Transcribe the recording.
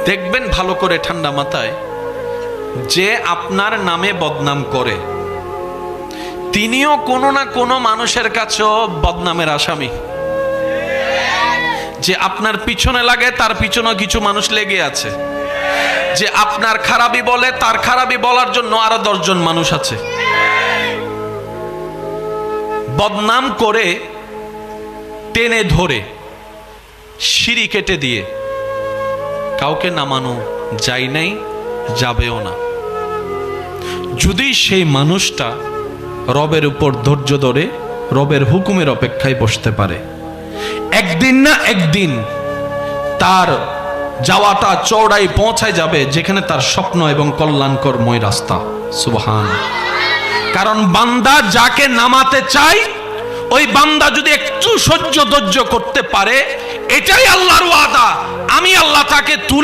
দেখবেন ভালো করে ঠান্ডা মাথায়, যে আপনার নামে বদনাম করে তিনিও কোনো না কোনো মানুষের কাছেও বদনামের আসামি। যে আপনার পিছনে লাগে তার পিছনেও কিছু মানুষ লেগে আছে। যে আপনার খারাপই বলে তার খারাপই বলার জন্য আরো 10 জন মানুষ আছে। বদনাম করে টেনে ধরে সিঁড়ি কেটে দিয়ে কাউকে নামানো যায় নাই, যাবেও না, যদি সেই মানুষটা রবের উপর ধৈর্য ধরে রবের হুকুমের অপেক্ষায় বসতে পারে। একদিন না একদিন তার যাওয়াটা চওড়াই পৌঁছায় যাবে যেখানে তার স্বপ্ন এবং কল্যাণকরময় রাস্তা। সুবহান। কারণ বান্দা যাকে নামাতে চায় ওই বান্দা যদি একটু সহ্য ধৈর্য করতে পারে, এটাই আল্লাহর ওয়াদা, আমি আল্লাহ তাকে তুলে